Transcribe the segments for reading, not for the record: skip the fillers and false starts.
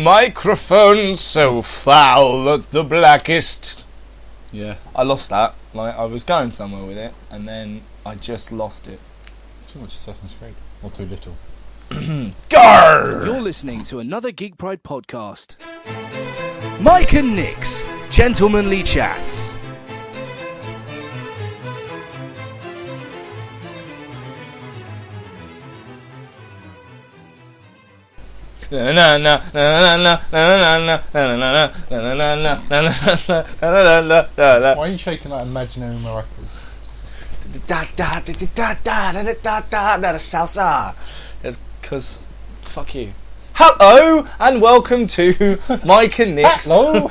Microphone so foul that the blackest. Yeah. I lost that. Like, I was going somewhere with it, and then I just lost it. Too much Assassin's Creed. Or too little. Garr! You're listening to another Geek Pride podcast. Mike and Nick's Gentlemanly Chats. Why are you shaking like imaginary maracas? Salsa. It's because fuck you. Hello and welcome to Mike and Nick's. Hello.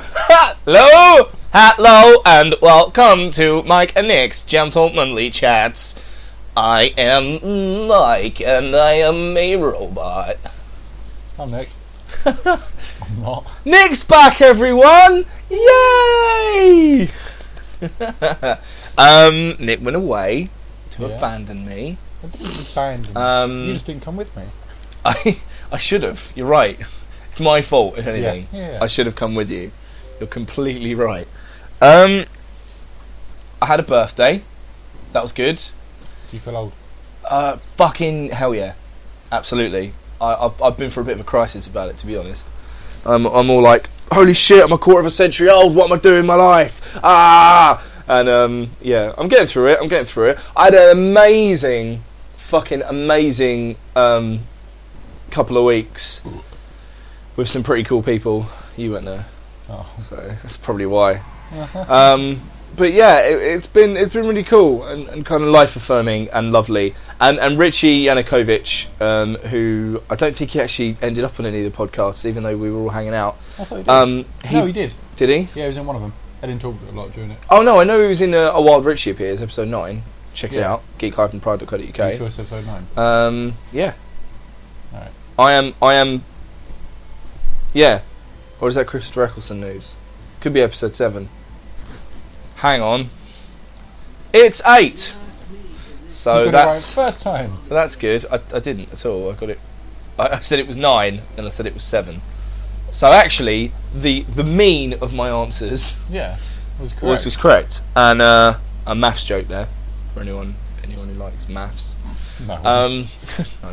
Hello and welcome to Mike and Nick's Gentlemanly Chats. I am Mike and I am a robot. I'm Nick. I'm not. Nick's back, everyone! Yay! Nick went away to abandon me. I didn't abandon you. You just didn't come with me. I should have. You're right. It's my fault, if anything. Yeah. I should have come with you. You're completely right. I had a birthday. That was good. Do you feel old? Fucking hell yeah. Absolutely. I've been through a bit of a crisis about it, to be honest. I'm all like, holy shit, I'm a quarter of a century old, what am I doing in my life? And yeah, I'm getting through it. I had an amazing couple of weeks with some pretty cool people. You weren't there, so that's probably why. But yeah, it's been really cool and kind of life affirming and lovely. And Richie Yanukovych, who I don't think he actually ended up on any of the podcasts, even though we were all hanging out. I thought he did. No, he did. Did he? Yeah, he was in one of them. I didn't talk a lot during it. Oh no, I know he was in A Wild Richie Appears, episode 9. Check it out, geek-pride.co.uk. Are you sure it's episode 9? Yeah. Alright. I am. Yeah. Or is that Christopher Eccleston news? Could be episode 7. Hang on. It's 8. So you got that's it right first time. That's good. I didn't at all. I got it. I said it was 9, then I said it was 7. So actually, the mean of my answers, was correct. was correct. And a maths joke there for anyone who likes maths. No. No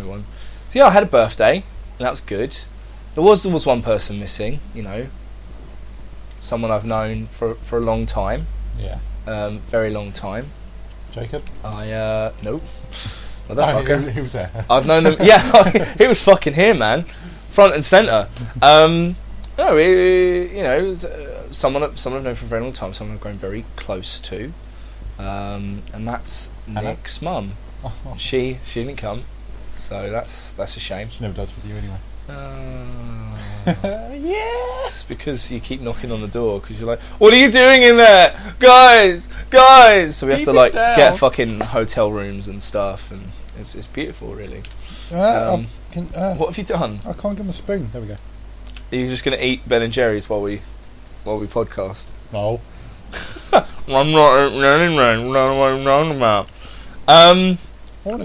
one. So yeah, I had a birthday, and that was good. There was one person missing. You know, someone I've known for a long time. Yeah. Very long time. Jacob? Nope. Motherfucker. He was there. I've known them. Yeah, he was fucking here, man, front and centre. No, it was someone I've known for a very long time. Someone I've grown very close to, and that's Anna? Nick's mum. She didn't come, so that's a shame. She never does with you anyway. Yeah. It's because you keep knocking on the door because you're like, what are you doing in there, guys? So we have to like get fucking hotel rooms and stuff, and it's beautiful, really. What have you done? I can't give him a spoon. There we go. Are you just gonna eat Ben and Jerry's while we podcast? No. I'm not.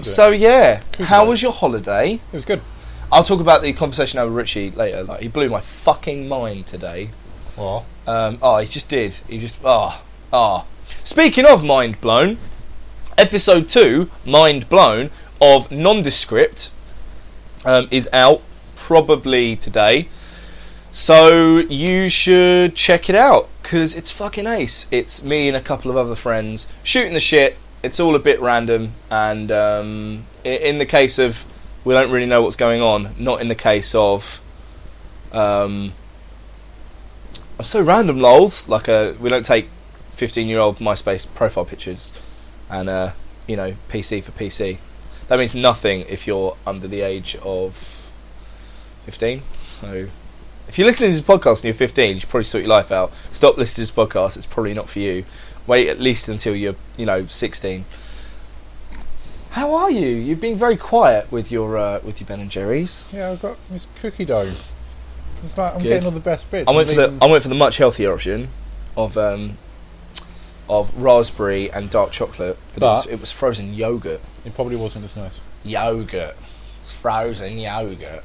So yeah, how was your holiday? It was good. I'll talk about the conversation I had with Richie later. Like, he blew my fucking mind today. What? He just did. Speaking of mind blown, episode 2, Mind Blown, of Nondescript, is out probably today. So you should check it out, because it's fucking ace. It's me and a couple of other friends shooting the shit. It's all a bit random, and in the case of we don't really know what's going on, not in the case of I'm so random, lols. Like, we don't take 15-year-old MySpace profile pictures and PC for PC. That means nothing if you're under the age of 15. So if you're listening to this podcast and you're 15, you should probably sort your life out. Stop listening to this podcast. It's probably not for you. Wait at least until you're 16. How are you? You've been very quiet with your Ben and Jerry's. Yeah, I've got this cookie dough. It's like I'm Good. getting all the best bits. I went for the much healthier option of raspberry and dark chocolate, but it was frozen yogurt. It probably wasn't as nice. Yogurt. It's frozen yogurt.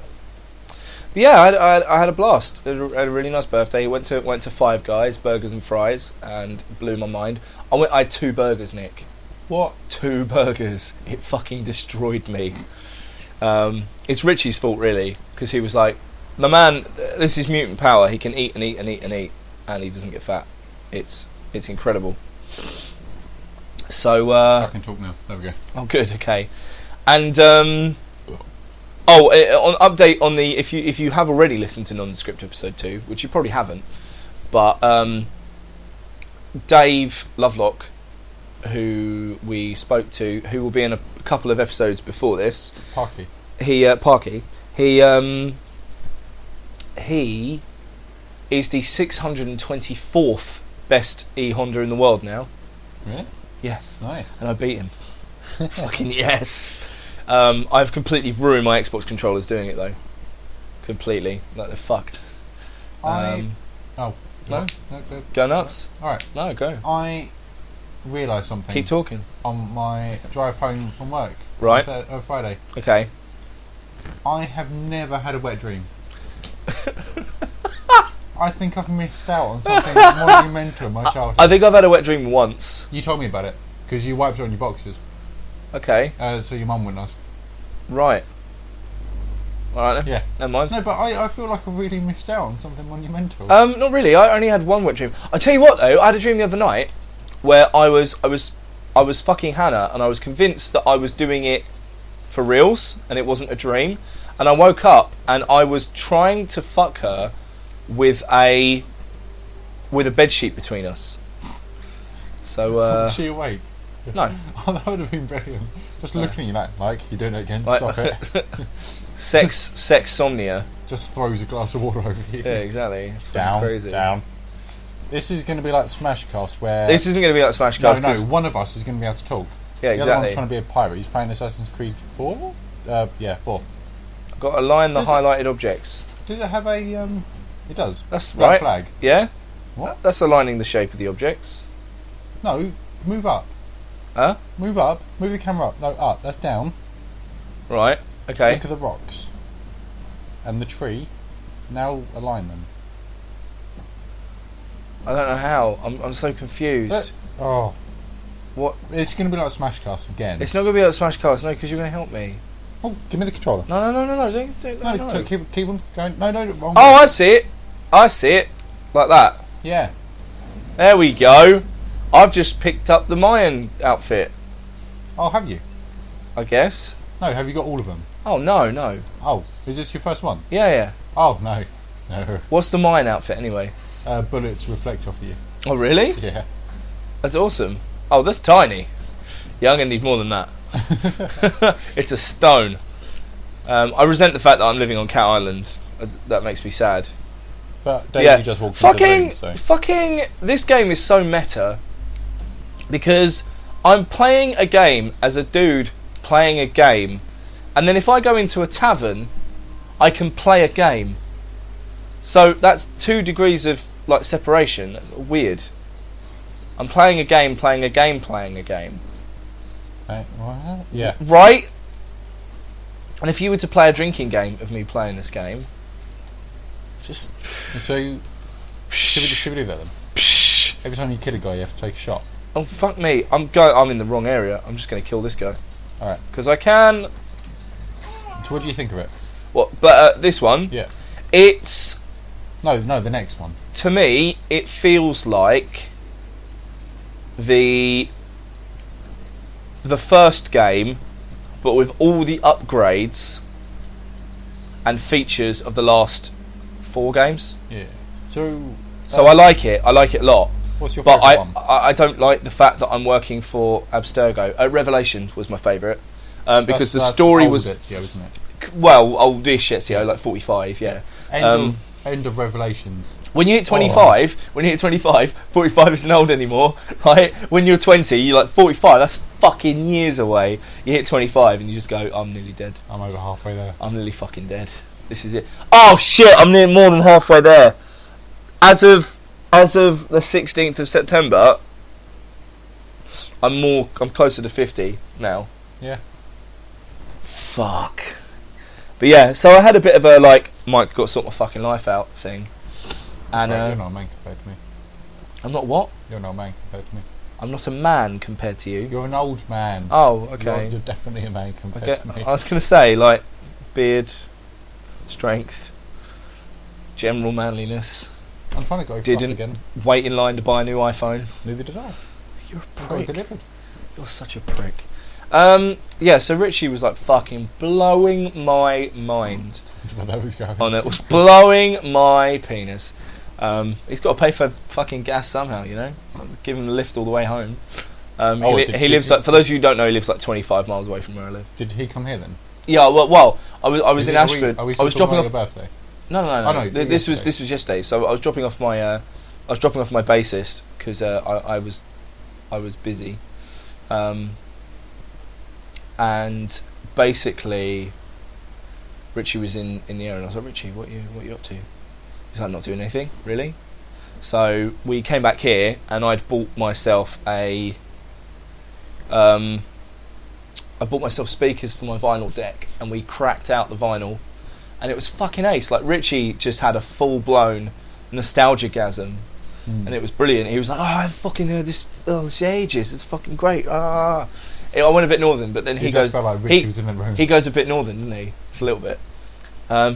yeah, I had a blast. I had a really nice birthday. Went to Five Guys, burgers and fries, and blew my mind. I had 2 burgers, Nick. What? 2 burgers. It fucking destroyed me. It's Richie's fault, really, because he was like, the man, this is mutant power. He can eat and eat and eat and eat, and he doesn't get fat. It's incredible. So I can talk now. There we go. oh, good. Okay, and on update on the if you have already listened to Nondescript episode 2, which you probably haven't, but Dave Lovelock, who we spoke to, who will be in a couple of episodes before this. Parky. Parky. He is the 624th best E-Honda in the world now. Really? Yeah. Nice. And I beat him. Fucking yes. I've completely ruined my Xbox controllers doing it though. Completely. Like they're fucked. No? No? No, Go nuts. Alright. No, go. I realised something. Keep talking. On my drive home from work. Right. On Friday. Okay. I have never had a wet dream. I think I've missed out on something monumental in my childhood. I think I've had a wet dream once. You told me about it, because you wiped it on your boxes. Okay. So your mum wouldn't ask. Right. Alright then. Yeah. Never mind. No, but I feel like I really missed out on something monumental. Not really. I only had one wet dream. I tell you what though, I had a dream the other night where I was fucking Hannah, and I was convinced that I was doing it for reals and it wasn't a dream. And I woke up and I was trying to fuck her with a bedsheet between us. So Was she awake? no. Oh, that would have been brilliant. Just looking at you like you're doing it again. Like, Stop it. Sexsomnia. Just throws a glass of water over you. Yeah, exactly. It's Down, crazy. down. This is going to be like Smashcast, where This isn't going to be like Smashcast. no, one of us is going to be able to talk. Yeah, The other one's exactly. trying to be a pirate. He's playing Assassin's Creed 4. 4. I've got to align the Does it- highlighted objects. Does it have a? It does. That's Black right. flag. Yeah. What? That's aligning the shape of the objects. No, move up. Huh? Move up. Move the camera up. No, up. That's down. Right. Okay. Look at the rocks and the tree. Now align them. I don't know how. I'm so confused. Oh, What? it's going to be like Smashcast again. It's not going to be like Smashcast, no, because you're going to help me. Oh, give me the controller. No. Don't, No, keep them going. No, wrong Oh, way. I see it. Like that. Yeah. There we go. I've just picked up the Mayan outfit, Oh, have you? I guess. No, have you got all of them? Oh, no. Oh, is this your first one? Yeah. Oh, no. No. What's the Mayan outfit, anyway? Bullets reflect off of you. Oh, really? Yeah. That's awesome. Oh, that's tiny. Yeah, I'm going to need more than that. It's a stone. I resent the fact that I'm living on Cat Island. That makes me sad. But Daisy just walked into the room, so. Fucking, this game is so meta because I'm playing a game as a dude playing a game, and then if I go into a tavern, I can play a game. So that's 2 degrees of like separation. That's weird. I'm playing a game, playing a game, playing a game. What? Yeah. Right? And if you were to play a drinking game of me playing this game, just So, should we do that then? Every time you kill a guy, you have to take a shot. oh fuck me, I'm in the wrong area. I'm just going to kill this guy Alright. because I can. So what do you think of it? What? But this one, Yeah. it's No, the next one. to me, it feels like the first game, but with all the upgrades and features of the last 4 games. Yeah. So So I like it. I like it a lot. what's your But favourite one? I don't like the fact that I'm working for Abstergo. Revelations was my favourite because the That's story old was Ezio, isn't it? well oldish Ezio, like 45. Yeah. End of Revelations. When you hit 25, 45 isn't old anymore, right? When you're 20, you're like 45. That's fucking years away. You hit 25 and you just go, I'm nearly dead. I'm over halfway there. I'm nearly fucking dead. This is it. Oh shit! I'm near more than halfway there. As of the 16th of September, I'm closer to 50 now. Yeah. Fuck. But yeah, so I had a bit of a like, Mike, got to sort my fucking life out thing. And Sorry, you're not a man compared to me. I'm not what? You're not a man compared to me. I'm not a man compared to you. You're an old man. Oh, okay. You're definitely a man compared to me. I was going to say, like, beard, strength, general manliness. I'm trying to go fluff Didn't again. wait in line to buy a new iPhone. Neither did I. You're a I got it prick. delivered. You're such a prick. Yeah, so Richie was like fucking blowing my mind. Well, that was going. On it was blowing my penis. He's got to pay for fucking gas somehow, you know. Give him a lift all the way home. He lives like, for those of you who don't know, he lives like 25 miles away from where I live. Did he come here then? Yeah, well, I was in Ashford. Are we I was dropping off your birthday. No. Oh, no, This was yesterday. So I was dropping off my bassist because I was busy, and basically Richie was in the area, and I was like, Richie, what are you up to? He's like, not doing anything really. So we came back here, and I'd bought myself I bought myself speakers for my vinyl deck, and we cracked out the vinyl, and it was fucking ace. Like, Richie just had a full-blown nostalgia-gasm, and it was brilliant. He was like, I fucking heard this ages, it's fucking great. I went a bit northern, but then he goes, felt like Richie was in the room. He goes a bit northern, doesn't he? It's a little bit.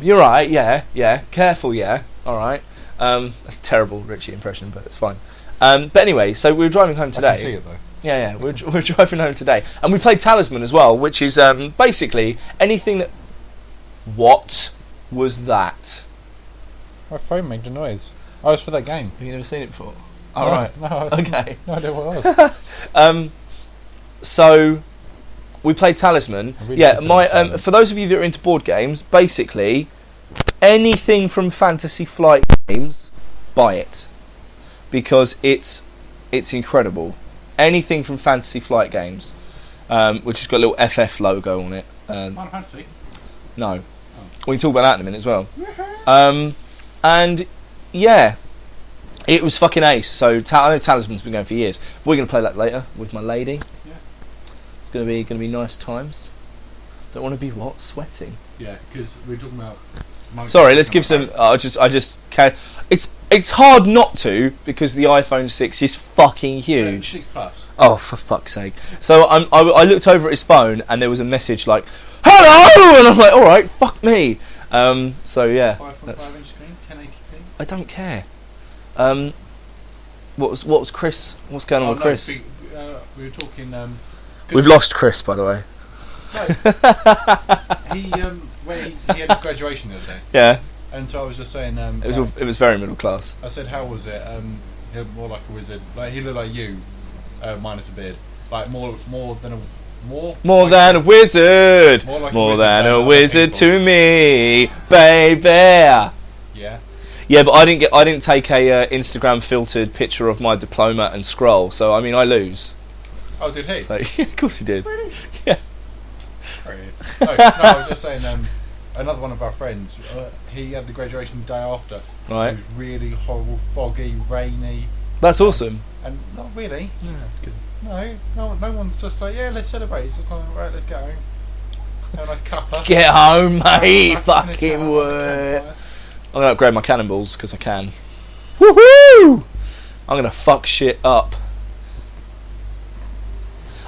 You're right, yeah, careful, yeah, alright. That's a terrible Richie impression, but it's fine. But anyway, so we were driving home today. I can see it though. Yeah, we're driving home today, and we played Talisman as well, which is basically anything that. What was that? My phone made the noise. Oh, it's for that game. Have you never seen it before? All right. No. Okay. No idea what it was. So we played Talisman. Really For those of you that are into board games, basically anything from Fantasy Flight games, buy it because it's incredible. Anything from Fantasy Flight games, which has got a little FF logo on it. Final Fantasy? No. We can talk about that in a minute as well. And yeah, it was fucking ace. So I know Talisman's been going for years. We're going to play that later with my lady. Yeah. It's going to be nice times. Don't want to be what? Sweating. Yeah, because we're talking about. Sorry, let's give some. It's hard not to because the iPhone 6 is fucking huge. 6 Plus. Oh, for fuck's sake! So I looked over at his phone and there was a message like, "Hello," and I'm like, "All right, fuck me." So yeah, 5.5-inch screen, 1080p. I don't care. What was Chris? What's going on with Chris? We were talking. We've lost Chris, by the way. No, he had his graduation the other day. Yeah. And so I was just saying. It was very middle class. I said, how was it? He looked more like a wizard. Like he looked like you, minus a beard. Like more than a wizard. More than a wizard to me, baby. Yeah. Yeah, but I didn't take a Instagram filtered picture of my diploma and scroll. So I mean, I lose. Oh, did he? Like, yeah, of course he did. Really? Yeah. No, I was just saying. Another one of our friends, he had the graduation the day after. Right. It was really horrible, foggy, rainy. That's awesome. And not really. Yeah, that's good. No one's just like, yeah, let's celebrate. It's just like, right, let's go home. Have a nice cuppa. Get home, mate. Finish Fucking that word. campfire. I'm gonna upgrade my cannonballs because I can. Woohoo! I'm gonna fuck shit up.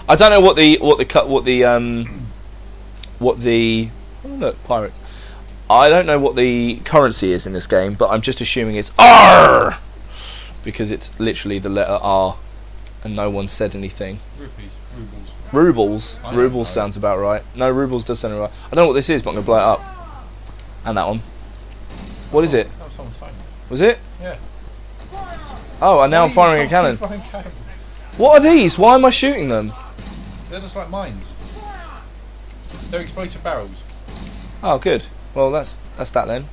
I don't know what the oh, look, pirates. I don't know what the currency is in this game, but I'm just assuming it's AAAARRR because it's literally the letter R, and no one said anything. Rubles. Rubles sounds about right. No, rubles does sound right. I don't know what this is, but I'm gonna blow it up. And that one. What is it? That was someone's phone. Was it? Yeah. Oh, and now I'm firing a cannon. What are these? Why am I shooting them? They're just like mines. They're explosive barrels. Oh, good. Well, that's that then.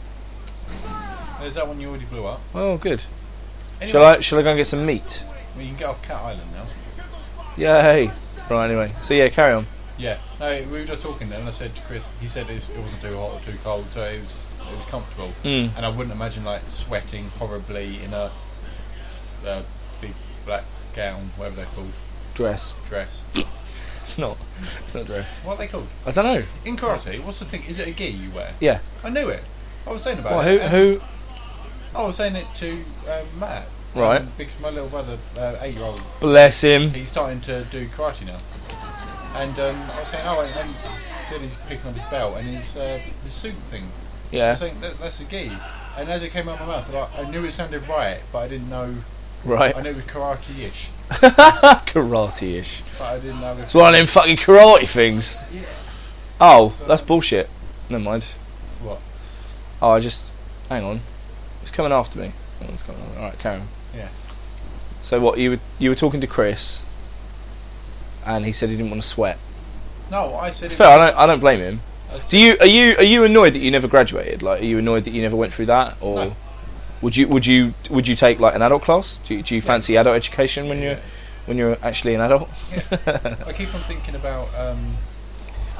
There's that one you already blew up. Oh, good. Anyway, Shall I go and get some meat? well, you can get off Cat Island now. Yay! Right. Anyway, so yeah, carry on. Yeah. No, we were just talking then, and I said to Chris, he said it wasn't too hot or too cold, so it was comfortable. Mm. And I wouldn't imagine like sweating horribly in a big black gown, whatever they're called, Dress. dress. It's not a dress. What are they called? I don't know. In karate, what's the thing? Is it a gi you wear? Yeah. I knew it. I was saying about Well, it. who? I was saying it to Matt. Right. Because my little brother, 8-year-old, Bless him. he's starting to do karate now. And I was saying, and said he's picking on his belt and his suit thing. I Yeah. was saying that's a gi. And as it came out of my mouth, I knew it sounded right, but I didn't know. Right. I knew it was karate-ish, Karate-ish. but I didn't know. It's one of them fucking karate things. Yeah. Oh, that's bullshit. Never mind. What? Oh, hang on. It's coming after me. Hang on, it's coming on. Alright, carry on. Yeah. So what, you were talking to Chris and he said he didn't want to sweat. No, I said. It's fair, I don't blame him. I said- Are you annoyed that you never graduated? Like, are you annoyed that you never went through that? Or No. would you take like an adult class? Do you fancy adult education when Yeah. you're actually an adult? Yeah. I keep on thinking about.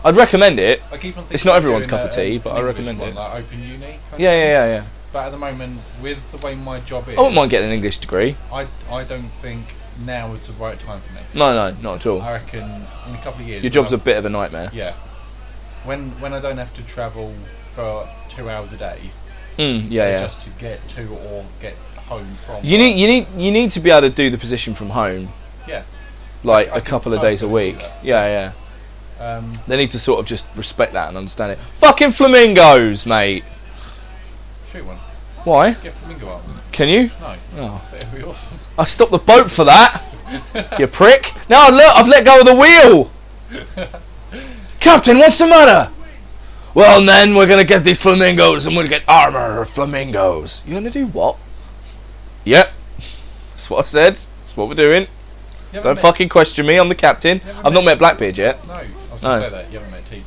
I'd recommend it. I keep on thinking It's not of everyone's doing cup of tea, but an I English recommend one, it. Like open uni. kind of Yeah, thing. yeah. But at the moment, with the way my job is, I wouldn't mind getting an English degree. I don't think now is the right time for me. No, not at all. I reckon in a couple of years. Your job's a when bit of a nightmare. Yeah. When I don't have to travel for 2 hours a day. Yeah. Just to get to or get home from. You need to be able to do the position from home, Yeah. like I a can couple of days a perfectly do week. that. Yeah. Um, They need to sort of just respect that and understand it. Fucking flamingos, mate. shoot one. Why? Get flamingo up. Can you? No. Oh. That'd be awesome. I stopped the boat for that. You prick. Now look, I've let go of the wheel. Captain, what's the matter? Well, then we're gonna get these flamingos and we'll get armor flamingos. You gonna do what? Yep. That's what I said. That's what we're doing. Don't fucking question me. I'm the captain. I've not met Blackbeard yet. No, I was No. going to say that. You haven't met Teach.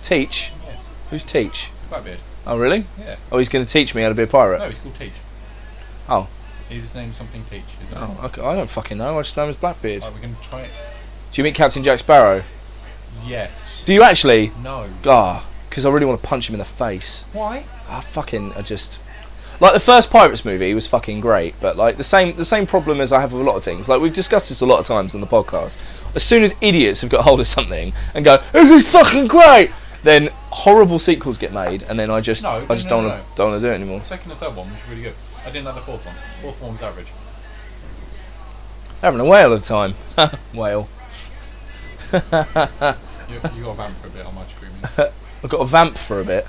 Teach? Yeah. Who's Teach? Blackbeard. Oh, really? Yeah. Oh, he's going to teach me how to be a pirate. No, he's called Teach. Oh. His name's something Teach, isn't it? Oh, okay. I don't fucking know. I just know him as Blackbeard. Right, we're going to try it. Do you meet Captain Jack Sparrow? Yes. Do you actually? No. Ah, because I really want to punch him in the face. Why? I just like the first Pirates movie was fucking great, but like the same problem as I have with a lot of things. Like we've discussed this a lot of times on the podcast. As soon as idiots have got hold of something and go, "This is fucking great," then horrible sequels get made, and then I just don't want to do it anymore. The second and third one was really good. I didn't have the fourth one. Fourth one was average. Having a whale of a time. Whale. You got a vamp for a bit on my screen. I've got a vamp for a bit.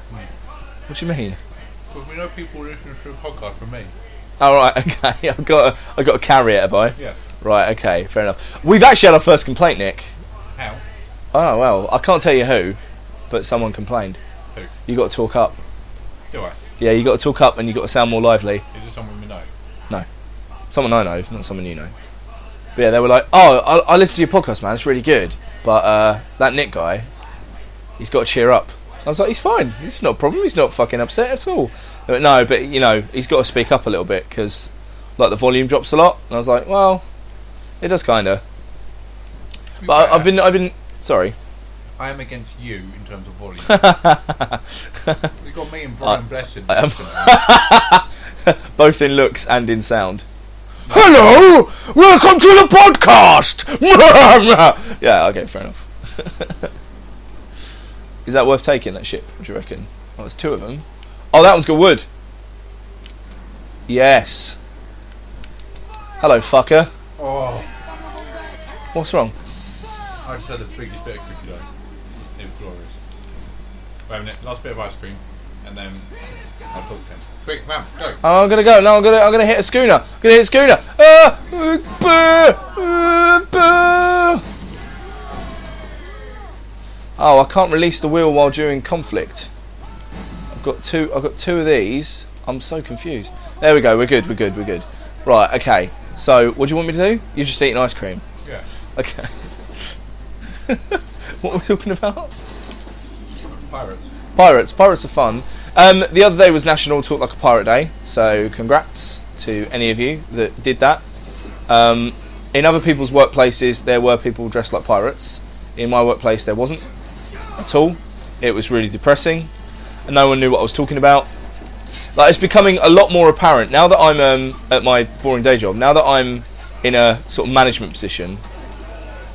What do you mean? Because we know people listen to a podcast from me. Oh right, okay. I've got a carrier, have I? Yeah. Right, okay, fair enough. We've actually had our first complaint, Nick. How? Oh well, I can't tell you who, but someone complained. Who? You got to talk up. Do I? Yeah, you got to talk up and you got to sound more lively. Is it someone we know? No, someone I know, not someone you know. But yeah, they were like, "Oh, I listened to your podcast, man. It's really good." But that Nick guy, he's got to cheer up. I was like, he's fine. It's not a problem. He's not fucking upset at all. They went, no, but you know, he's got to speak up a little bit because like the volume drops a lot. And I was like, well, it does kinda. But I've been sorry. I am against you in terms of volume. We've got me and Brian Blessed. Both in looks and in sound. No. Hello, welcome to the podcast. Yeah, okay, fair enough. Is that worth taking, that ship? What do you reckon? Oh, there's two of them. Oh, that one's got wood. Yes. Hello, fucker. Oh. What's wrong? I just had the biggest bit of cookie dough. It was glorious. Wait a minute, last bit of ice cream, and then I'll talk to him. Quick, man, go. Oh, I'm gonna go. No, I'm gonna hit a schooner. I'm gonna hit a schooner. Oh, I can't release the wheel while during conflict. I've got two of these. I'm so confused. There we go. We're good. Right. Okay. So, what do you want me to do? You're just eating ice cream. Yeah. Okay. What are we talking about? Pirates. Pirates are fun. The other day was National Talk Like a Pirate Day, so congrats to any of you that did that. In other people's workplaces, there were people dressed like pirates. In my workplace, there wasn't at all. It was really depressing, and no one knew what I was talking about. Like, it's becoming a lot more apparent now that I'm at my boring day job. Now that I'm in a sort of management position,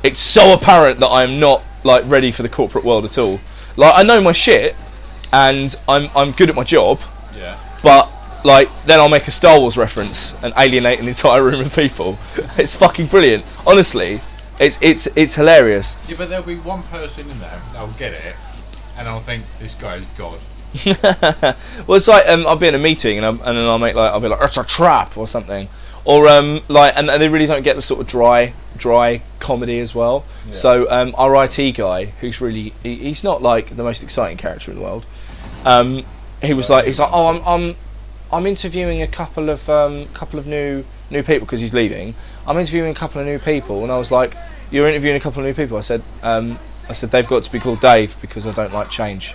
it's so apparent that I'm not like ready for the corporate world at all. Like, I know my shit, and I'm good at my job. Yeah. But like, then I'll make a Star Wars reference and alienate an entire room of people. It's fucking brilliant. Honestly, it's hilarious. Yeah, but there'll be one person in there that'll get it, and I'll think this guy is God. Well, it's like I'll be in a meeting and then I'll be like, it's a trap or something, or like, and they really don't get the sort of dry comedy as well. Yeah. So our IT guy, who's really he's not like the most exciting character in the world. He's like, oh, I'm interviewing a couple of new people because he's leaving. I'm interviewing a couple of new people, and I was like, you're interviewing a couple of new people? I said they've got to be called Dave because I don't like change.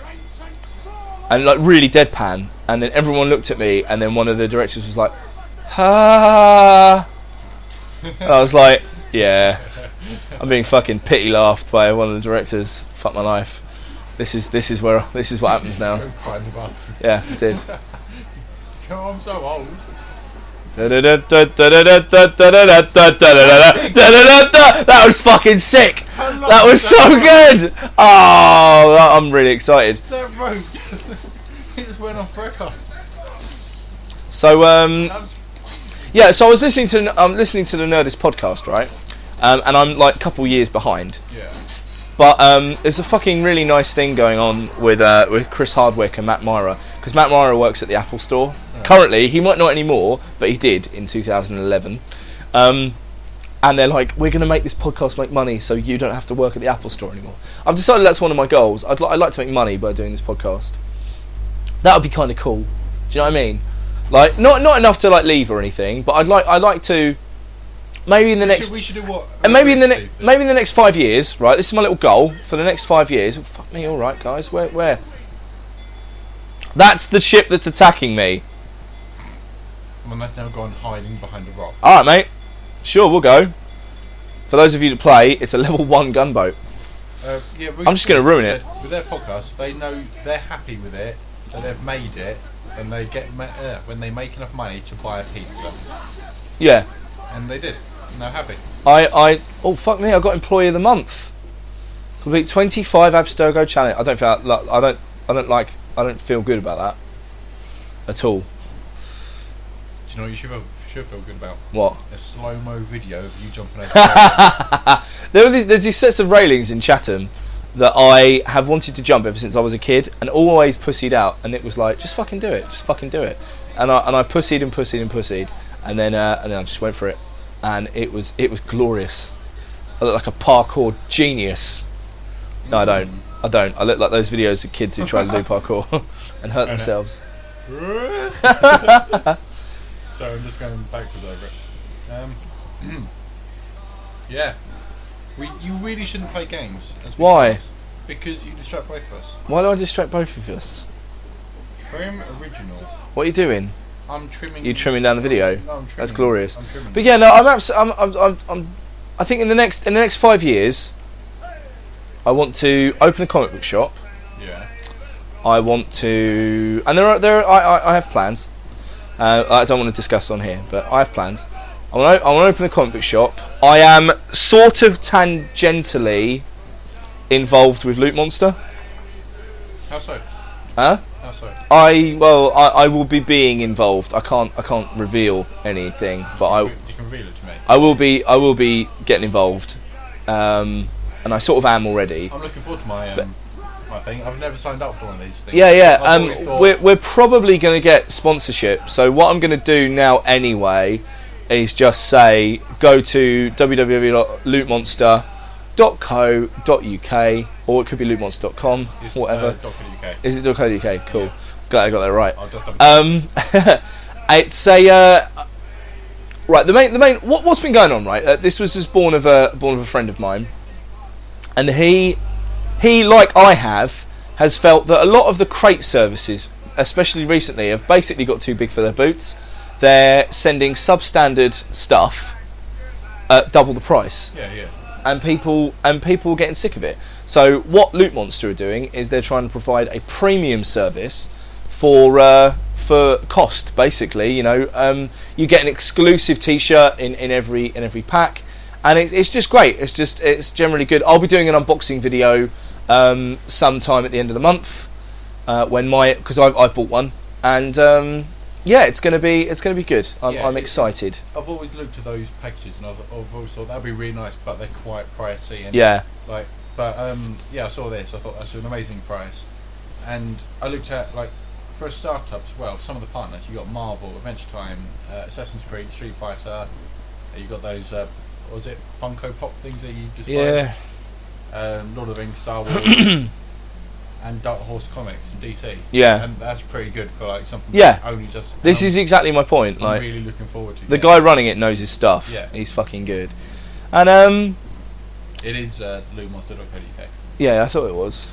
And like really deadpan, and then everyone looked at me, and then one of the directors was like, ha. And I was like, yeah, I'm being fucking pity laughed by one of the directors. Fuck my life. This is what happens now. Yeah, it is. Oh, I'm so old. That was fucking sick. That was so good. Oh, I'm really excited. That rope. It just went off record. So yeah. So I was listening to the Nerdist podcast, right? And I'm like a couple years behind. Yeah. But there's a fucking really nice thing going on with Chris Hardwick and Matt Myra, because Matt Myra works at the Apple Store. Yeah. Currently, he might not anymore, but he did in 2011. And they're like, we're going to make this podcast make money, so you don't have to work at the Apple Store anymore. I've decided that's one of my goals. I'd like to make money by doing this podcast. That would be kind of cool. Do you know what I mean? Like, not enough to like leave or anything, but I'd like to. Maybe in the next. We should do what? And maybe in the next 5 years, right? This is my little goal for the next 5 years. Oh, fuck me, all right, guys. Where? That's the ship that's attacking me. Well, that's now gone hiding behind a rock. All right, mate. Sure, we'll go. For those of you that play, it's a level 1 gunboat. Yeah, I'm just going to ruin it. With their podcast, they know they're happy with it, that they've made it, and they get when they make enough money to buy a pizza. Yeah. And they did. And they're happy. Oh fuck me! I got Employee of the Month. Complete 25 Abstergo challenge. I don't feel good about that at all. Do you know what you should feel good about? What? A slow-mo video of you jumping over the There's these sets of railings in Chatham that I have wanted to jump ever since I was a kid, and always pussied out. And it was like, just fucking do it, And I pussied, and then I just went for it, and it was glorious. I look like a parkour genius. No, I don't. I look like those videos of kids who try to do parkour and hurt themselves. Sorry, I'm just going backwards over it. Yeah. You really shouldn't play games. Why? Because you distract both of us. Why do I distract both of us? Very original. What are you doing? I'm trimming. You trimming down the video? No, I'm trimming. That's glorious. I'm trimming. But yeah, no, I think in the next 5 years, I want to open a comic book shop. Yeah. I want to, and I have plans. I don't want to discuss on here, but I have plans. I want to open a comic book shop. I am sort of tangentially involved with Loot Monster. How so? Huh? How so? I will be being involved. I can't reveal anything, but you can reveal it to me. I will be getting involved, and I sort of am already. I'm looking forward to my thing. I've never signed up for one of these things. Yeah. We're probably going to get sponsorship. So what I'm going to do now anyway is just say go to www.lootmonster.co.uk, or it could be lootmonster.com, whatever. .co.uk. Is it .co.uk? Cool. Yeah. Glad I got that right. It's a right. The main. What's been going on? Right. This was just born of a friend of mine, and he like I has felt that a lot of the crate services, especially recently, have basically got too big for their boots. They're sending substandard stuff at double the price. Yeah. And people are getting sick of it. So what Loot Monster are doing is they're trying to provide a premium service for cost. Basically, you get an exclusive T-shirt in every pack, and it's just great. It's generally good. I'll be doing an unboxing video sometime at the end of the month because I bought one, and yeah, it's gonna be good. I'm excited. I've always looked at those packages and I've always thought that'd be really nice, but they're quite pricey. And yeah. I saw this. I thought that's an amazing price, and I looked at like for a startup as well. Some of the partners you got Marvel, Adventure Time, Assassin's Creed, Street Fighter. You got those. What was it Funko Pop things that you just Lord of the Rings, Star Wars. And Dark Horse Comics and DC. Yeah. And that's pretty good for like something only just... This is exactly my point. I'm really looking forward to the guy running it knows his stuff. Yeah. He's fucking good. And it is lootmonster.co.uk. Yeah, I thought it was.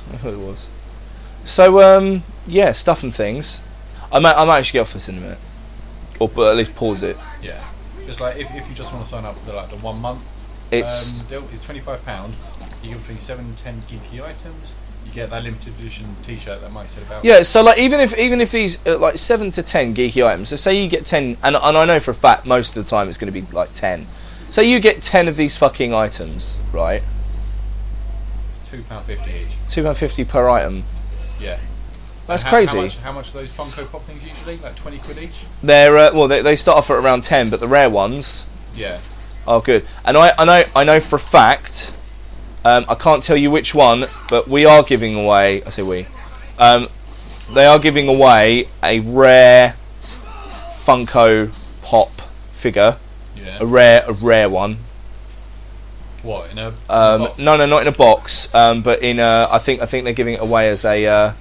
So yeah, stuff and things. I might actually get off this in a minute. But at least pause it. Yeah. Just like if you just want to sign up for like the 1 month deal, it's £25. You get between 7 and 10 geeky items. You get that limited edition T-shirt that Mike said about. Yeah, so like even if these like 7 to 10 geeky items, so say you get 10, and I know for a fact most of the time it's going to be like 10. So you get 10 of these fucking items, right? It's £2.50 each. £2.50 per item. Yeah. That's crazy. How much are those Funko Pop things usually? Like 20 quid each? They're they start off at around 10, but the rare ones. Yeah. Oh, good. And I know for a fact. I can't tell you which one, but we are giving away. I say we. They are giving away a rare Funko Pop figure. Yeah. A rare one. What in a? No, not in a box. But in I think they're giving it away as a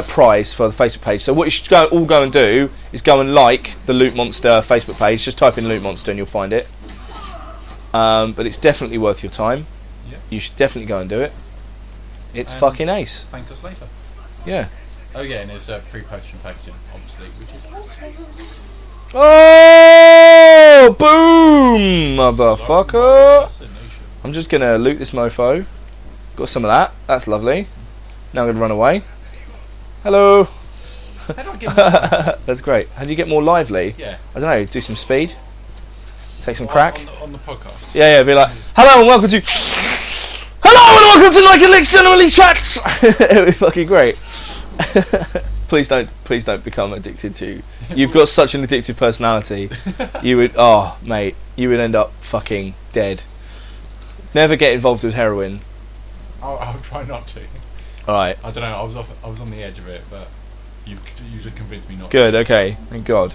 prize for the Facebook page. So what you should all go and do is go and like the Loot Monster Facebook page. Just type in Loot Monster and you'll find it. But it's definitely worth your time. Yeah. You should definitely go and do it. It's fucking ace. Thank us later. Yeah. Oh yeah, and there's pre-postage packaging, obviously, which is awesome. Oh, boom, motherfucker! I'm just gonna loot this mofo. Got some of that. That's lovely. Now I'm gonna run away. Hello. How do I get more? That's great. How do you get more lively? Yeah. I don't know. Do some speed. Take some crack. On the podcast. Yeah. Be like, hello and welcome to Like and Licks Generally Chats. It would be fucking great. Please don't become addicted to. You've got such an addictive personality. You would, mate, you would end up fucking dead. Never get involved with heroin. I'll try not to. All right. I don't know. I was on the edge of it, but you just convinced me not. Good. To. Okay. Thank God.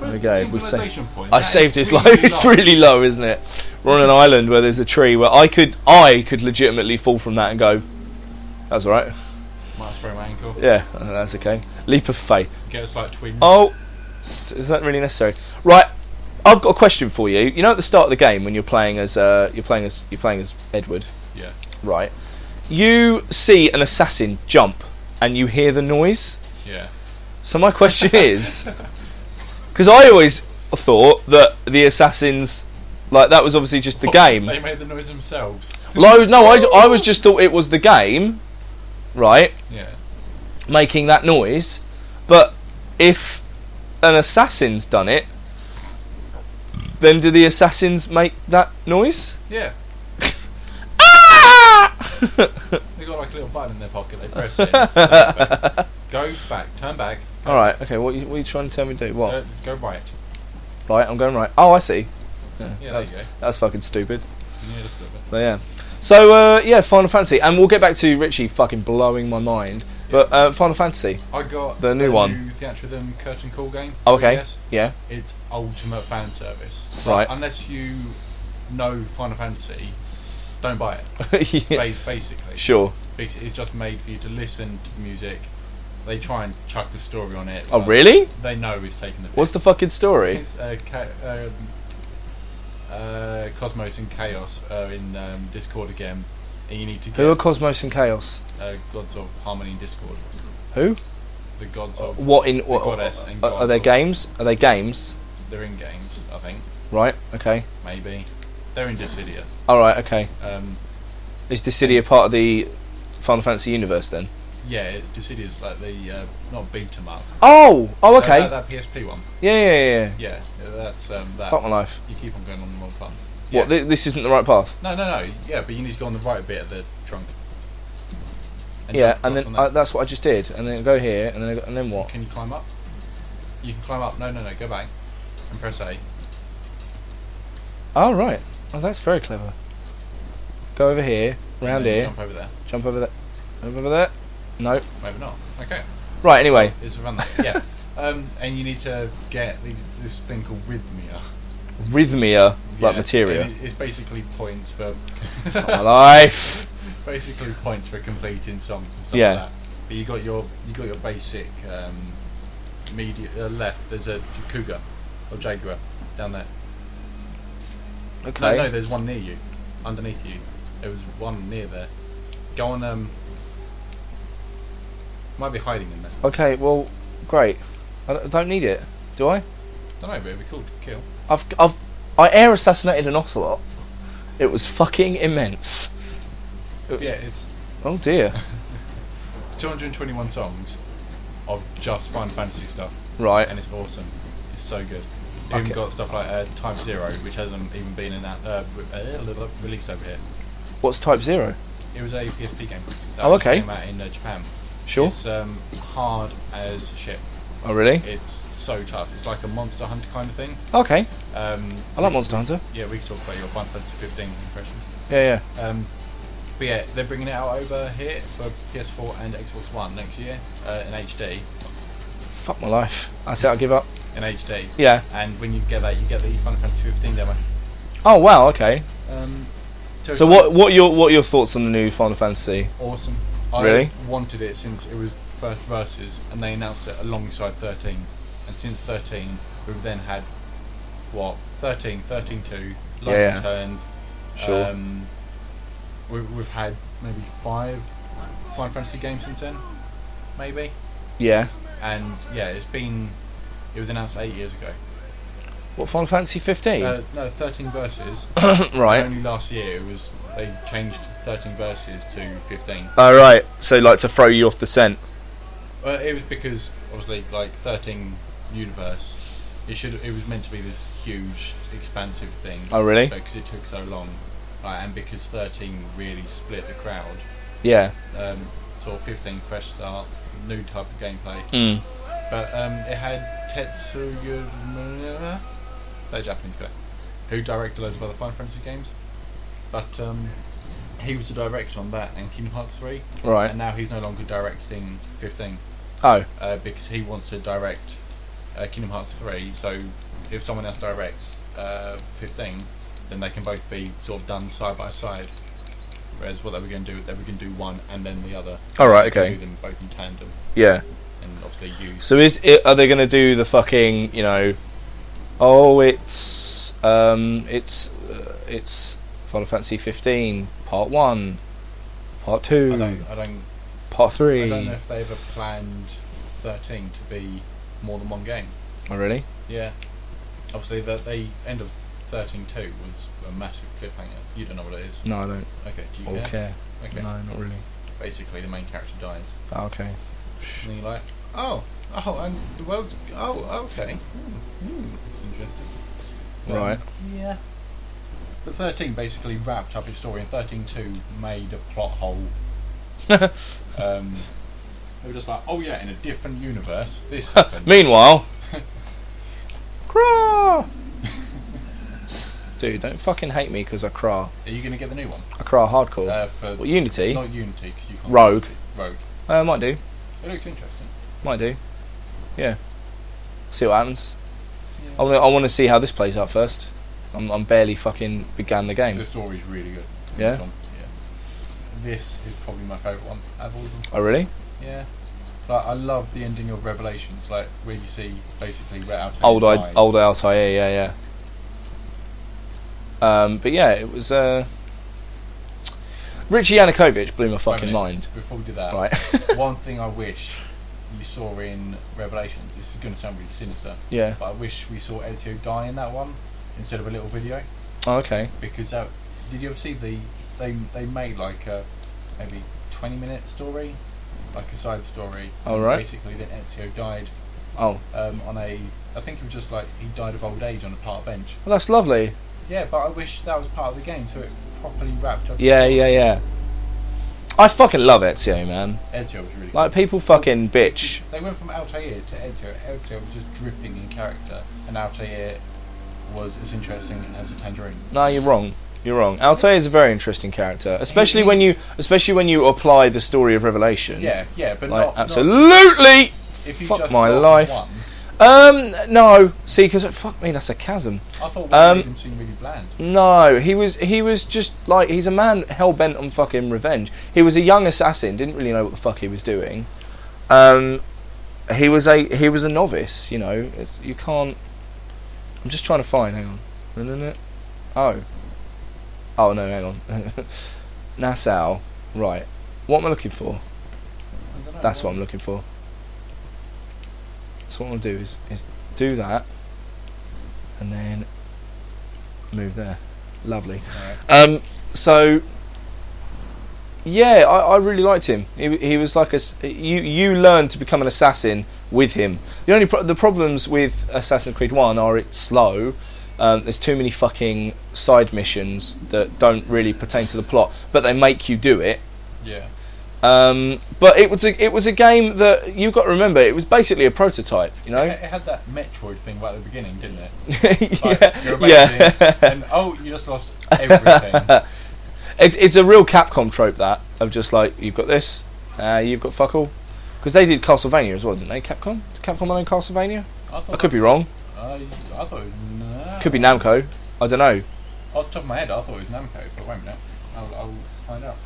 There we go. I saved saved his life. It's really low, isn't it? We're on an island where there's a tree where I could legitimately fall from that and go. That's all right. Might sprain my ankle. Yeah, that's okay. Leap of faith. Get a slight twinge. Oh, is that really necessary? Right, I've got a question for you. You know, at the start of the game when you're playing as Edward. Yeah. Right. You see an assassin jump, and you hear the noise. Yeah. So my question is, because I always thought that the assassins, like that was obviously just the game. They made the noise themselves. No, I was just thought it was the game. Right, yeah, making that noise, but if an assassin's done it, then do the assassins make that noise? Yeah. Ah! They got like a little button in their pocket. They press it. Go back, turn back. All right, okay. What are you trying to tell me to do? What? Go right. Right, I'm going right. Oh, I see. Yeah, there you go. That's fucking stupid. Yeah, that's stupid. So yeah. So yeah, Final Fantasy, and we'll get back to Richie fucking blowing my mind. Yeah. But Final Fantasy, I got the new one, the Theatrhythm Curtain Call game. Oh, okay. Yeah. It's ultimate fan service. Right. Unless you know Final Fantasy, don't buy it. Yeah. Basically. Sure. Because it's just made for you to listen to the music. They try and chuck a story on it. Oh really? They know it's taking the piss. What's the fucking story? It's, Cosmos and Chaos are in Discord again, and you need to get... Who are Cosmos and Chaos? Gods of Harmony in Discord. Who? The gods of... Goddess and are they games? Are they games? They're in games, I think. Right, okay. Maybe. They're in Dissidia. Alright, okay. Um, Is Dissidia part of the Final Fantasy universe then? Yeah, Dissidia is like the not beat 'em up. Oh, okay. That PSP one. Yeah. Yeah, that's that. Fuck my life. You keep on going on the wrong path. What? This isn't the right path. No. Yeah, but you need to go on the right bit of the trunk. Yeah, jump and across then on that. that's what I just did, and then go here, and then what? Can you climb up? You can climb up. No. Go back and press A. Oh right. Oh, that's very clever. Go over here, round then here, Jump over there. jump over there, over there. No. Maybe not. Okay. Right. Anyway. It's around that. Yeah. And you need to get this thing called Rhythmia, like Yeah, materia. and it's basically points for. Fuck my life. Basically points for completing songs and stuff Yeah. like that. But you got your basic left. There's a cougar or jaguar down there. Okay. No, there's one near you, underneath you. There was one near there. Go on. Might be hiding in there. Okay. Well, great. I don't need it, do I? Don't know, but it'd be cool to kill. I air assassinated an ocelot. It was fucking immense. It was, Yeah, it's oh dear. 221 songs of just Final Fantasy stuff, Right. and it's awesome. It's so good. You've Okay. even got stuff like Type 0, which hasn't even been released over here. What's Type 0? It was a PSP game. That Oh, okay. Came out in Japan. Sure. It's hard as shit. Oh really? It's so tough. It's like a Monster Hunter kind of thing. Okay. I like we- Monster Hunter. Yeah, we can talk about your Final Fantasy 15 impressions. Yeah. But yeah, they're bringing it out over here for PS4 and Xbox One next year in HD. Fuck my life. I say I'll give up. In HD. Yeah. And when you get that, you get the Final Fantasy 15 demo. Oh wow. Okay. So So what are your thoughts on the new Final Fantasy? Awesome. Really? I wanted it since it was first Versus, and they announced it alongside 13. And since 13, we've then had what 13, 13-2, Love Yeah. Returns. Sure. We've had maybe 5 Final Fantasy games since then, maybe. Yeah. And yeah, it was announced 8 years ago. What, Final Fantasy 15? No, 13 Versus. Right. Only last year they changed 13 Versus to 15. Oh right. So like to throw you off the scent. It was because obviously like 13 universe. It was meant to be this huge, expansive thing. Oh really? Because it took so long, and because 13 really split the crowd. Yeah. Sort of 15 fresh start, new type of gameplay. Mm. But it had Tetsuya, that Japanese guy, who directed loads of other Final Fantasy games. But he was the director on that and Kingdom Hearts 3. Right. And now he's no longer directing 15. Oh. Because he wants to direct Kingdom Hearts 3. So if someone else directs 15, then they can both be sort of done side by side. Whereas what they were going to do, they were going to do one and then the other. All right. They could Okay. do them both in tandem, Yeah. and obviously use. So are they going to do the fucking, you know, oh it's Final Fantasy 15 Part 1, Part 2, I don't Part 3. I don't know if they ever planned 13 to be more than one game. Oh really? Yeah. Obviously, the end of 13.2 was a massive cliffhanger. You don't know what it is. No, I don't. Okay. Do you Or care? care. Okay. No, not really. Basically, the main character dies, Oh, okay. and then you're like, oh, and the world's. Oh, okay. It's interesting. Right. Yeah. But 13 basically wrapped up his story, and 13.2 made a plot hole. They were just like, oh yeah, in a different universe, this happened. Meanwhile, craw. Dude, don't fucking hate me because I craw. Are you going to get the new one? I craw hardcore. For What, Unity? Not Unity, because you can't. Rogue. Rogue. Might do. It looks interesting. Might do. Yeah. See what happens. Yeah. I want to see how this plays out first. I'm barely fucking began the game. The story's really good. Yeah? This one, yeah. This is probably my favourite one out of all of them. Oh really? Yeah. Like, I love the ending of Revelations, like where you see basically Ret out. Old Altair, yeah. But yeah, it was Richie Yanukovych blew my Wait a fucking minute, mind. Before we do that, Right. one thing I wish you saw in Revelations, this is going to sound really sinister, Yeah. but I wish we saw Ezio die in that one instead of a little video, Oh, okay. because did you ever see they made like a maybe 20-minute story like a side story. Oh, right. Basically, that Ezio died Oh, on a. I think it was just like he died of old age on a park bench. well, that's lovely. Yeah, but I wish that was part of the game, so it properly wrapped up. Yeah. I fucking love Ezio, man. Ezio was really Like, good. people fucking bitch. They went from Altair to Ezio. Ezio was just dripping in character, and Altair was as interesting as a tangerine. No, you're wrong. You're wrong. Altair is a very interesting character, especially when you apply the story of Revelation. Yeah, but Like, not absolutely. if you Fuck just my got life. one. No. See, because fuck me, that's a chasm. I thought one made him seem really bland. No, he was just like, he's a man hell bent on fucking revenge. He was a young assassin, didn't really know what the fuck he was doing. He was a novice, you know. You can't. I'm just trying to find. Hang on. Oh no, hang on. Nassau. Right. What am I looking for? I don't know, That's what I'm looking for. So what I'm gonna do is do that, and then move there. Lovely. Alright. So yeah, I really liked him. He was like you learn to become an assassin with him. The only the problems with Assassin's Creed 1 are it's slow. There's too many fucking side missions that don't really pertain to the plot, but they make you do it. Yeah. But it was a game that you've got to remember. It was basically a prototype, you know. It had that Metroid thing right at the beginning, didn't it? Like, Yeah, you're amazing, yeah. and you just lost everything. It's a real Capcom trope, that of just like, you've got this, you've got fuck all, because they did Castlevania as well, didn't they? Capcom? Did Capcom own Castlevania? I could be wrong. I thought it was Namco. Could be Namco. I don't know. Off the top of my head, I thought it was Namco, but wait a minute. I'll find out.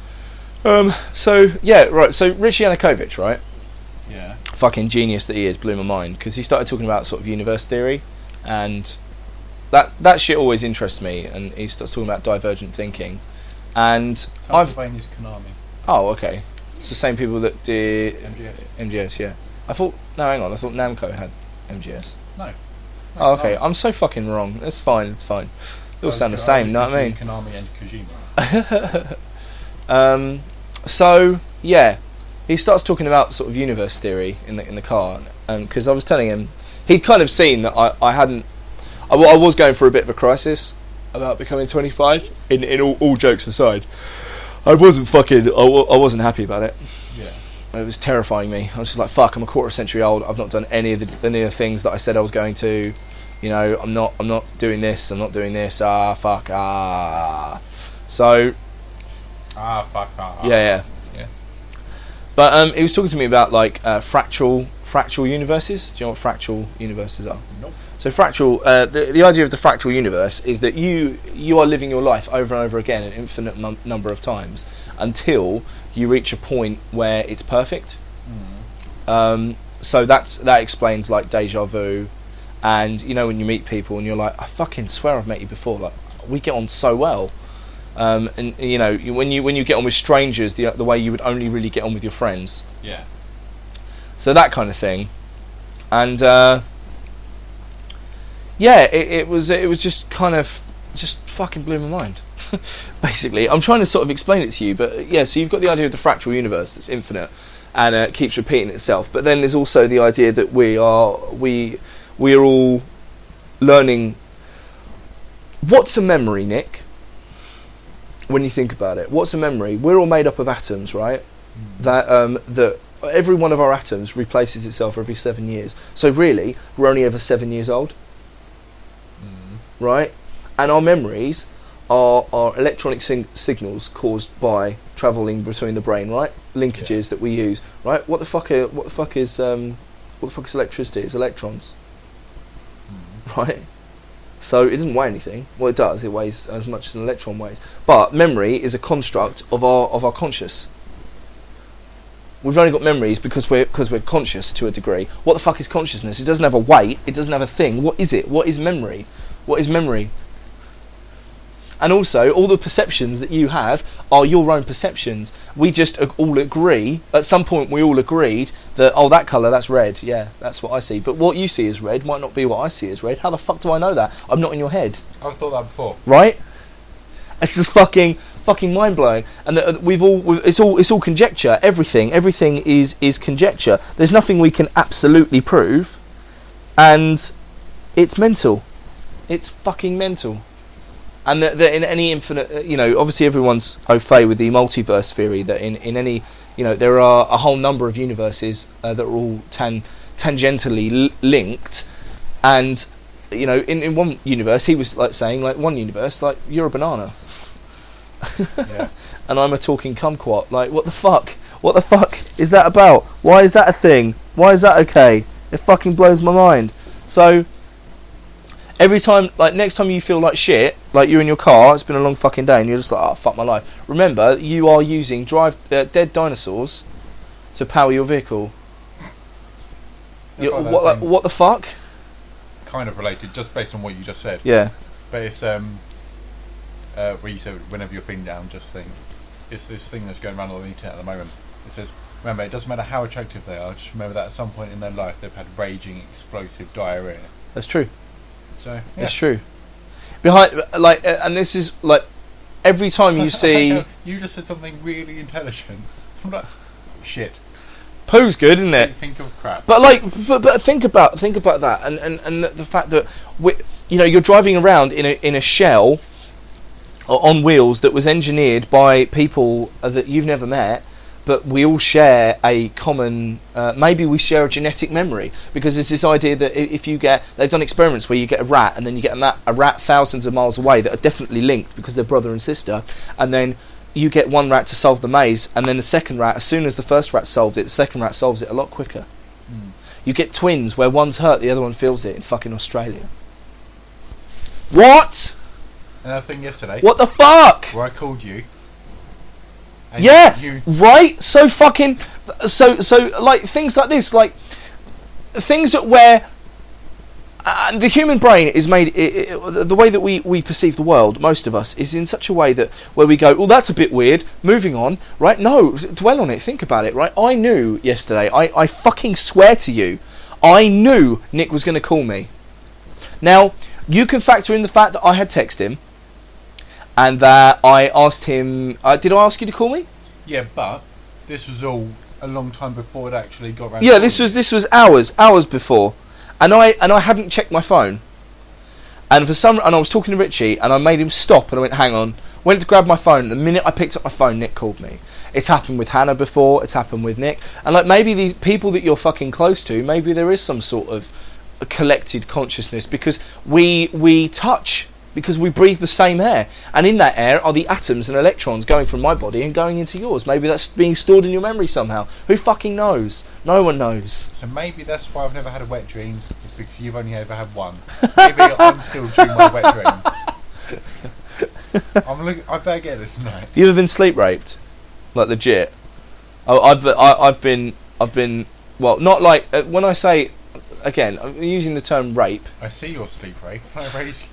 So yeah, right. So Richie Yanukovych, right? Yeah. Fucking genius that he is, blew my mind, because he started talking about sort of universe theory, and that shit always interests me. And he starts talking about divergent thinking, and Castlevania's Konami. Oh, okay. It's the same people that did MGS. Yeah. I thought hang on. I thought Namco had MGS. No. Oh, okay. Konami. I'm so fucking wrong. It's fine. They all sound the same. Know what I mean? Konami and Kojima. So yeah, he starts talking about sort of universe theory in the car, because I was telling him he'd kind of seen that I was going for a bit of a crisis about becoming 25. In all jokes aside, I wasn't happy about it. Yeah. It was terrifying me. I was just like, fuck, I'm a quarter century old. I've not done any of the things that I said I was going to. You know, I'm not doing this. I'm not doing this. Fuck. So. Fuck. Yeah. But he was talking to me about like fractal universes. Do you know what fractal universes are? Nope. So fractal, the idea of the fractal universe is that you are living your life over and over again an infinite number of times until you reach a point where it's perfect. So that explains like deja vu, and you know when you meet people and you're like, I fucking swear I've met you before. Like, we get on so well. And you know when you get on with strangers the way you would only really get on with your friends. Yeah. So that kind of thing, and it was just kind of just fucking blew my mind. Basically, I'm trying to sort of explain it to you, but yeah. So you've got the idea of the fractal universe that's infinite and it keeps repeating itself. But then there's also the idea that we are all learning. What's a memory, Nick? When you think about it, what's a memory? We're all made up of atoms, right? That every one of our atoms replaces itself every 7 years. So really, we're only ever 7 years old, right? And our memories are electronic signals caused by travelling between the brain, right? Linkages that we use, right? What the fuck is electricity? It's electrons, right? So it doesn't weigh anything. Well, it does. It weighs as much as an electron weighs. But memory is a construct of our conscious. We've only got memories because we're conscious to a degree. What the fuck is consciousness? It doesn't have a weight. It doesn't have a thing. What is it? What is memory? What is memory? And also, all the perceptions that you have are your own perceptions. We just all agree. At some point, we all agreed that, oh, that colour, that's red. Yeah, that's what I see. But what you see as red might not be what I see as red. How the fuck do I know that? I'm not in your head. I've thought that before. Right? It's just fucking fucking mind blowing. And that it's all conjecture. Everything is conjecture. There's nothing we can absolutely prove, and it's mental. It's fucking mental. And that in any infinite, obviously everyone's au fait with the multiverse theory, that in any, there are a whole number of universes that are all tangentially linked, and in one universe he was like saying, like, one universe, like, you're a banana. Yeah. And I'm a talking kumquat. Like, what the fuck is that about? Why is that a thing? Why is that okay? It fucking blows my mind. So every time, like, next time you feel like shit, like you're in your car, it's been a long fucking day, and you're just like, oh, fuck my life. Remember, you are using dead dinosaurs to power your vehicle. What the fuck? Kind of related, just based on what you just said. Yeah. But it's where you said whenever you're feeling down, just think. It's this thing that's going around on the internet at the moment. It says, remember, it doesn't matter how attractive they are. Just remember that at some point in their life they've had raging, explosive diarrhea. That's true. So yeah. That's true. Behind, like, and this is like, every time you see. You just said something really intelligent. I'm like, shit. Poo's good, isn't it? Think of crap. But like, but think about that, and the fact that you're driving around in a shell on wheels that was engineered by people that you've never met, but we all share a common. Maybe we share a genetic memory, because there's this idea that if you they've done experiments where you get a rat, and then you get a rat thousands of miles away that are definitely linked because they're brother and sister, and then you get one rat to solve the maze, and then the second rat, as soon as the first rat solved it, the second rat solves it a lot quicker. You get twins where one's hurt, the other one feels it in fucking Australia. What? Another thing yesterday. What the fuck? Where I called you. And Yeah, right? So fucking... So like, things like this, like, things that where... the human brain is made... the way that we perceive the world, most of us, is in such a way that where we go, well, that's a bit weird, moving on, right? No, dwell on it, think about it, right? I knew yesterday, I fucking swear to you, I knew Nick was going to call me. Now, you can factor in the fact that I had texted him, and that I asked him... did I ask you to call me? Yeah, but this was all a long time before it actually got around. Yeah, this was hours before. And I hadn't checked my phone, and I was talking to Richie, and I made him stop, and I went, hang on, went to grab my phone, and the minute I picked up my phone, Nick called me. It's happened with Hannah before, it's happened with Nick, and like, maybe these people that you're fucking close to, maybe there is some sort of a collected consciousness, because we touch, because we breathe the same air, and in that air are the atoms and electrons going from my body and going into yours. Maybe that's being stored in your memory somehow. Who fucking knows? No one knows. So maybe that's why I've never had a wet dream, it's because you've only ever had one. Maybe I'm still dreaming my wet dream. I better get this tonight. You ever been sleep raped? Like, legit? Oh, I've been well, not like, when I say, again, I'm using the term rape. I see your sleep rape. I raise you.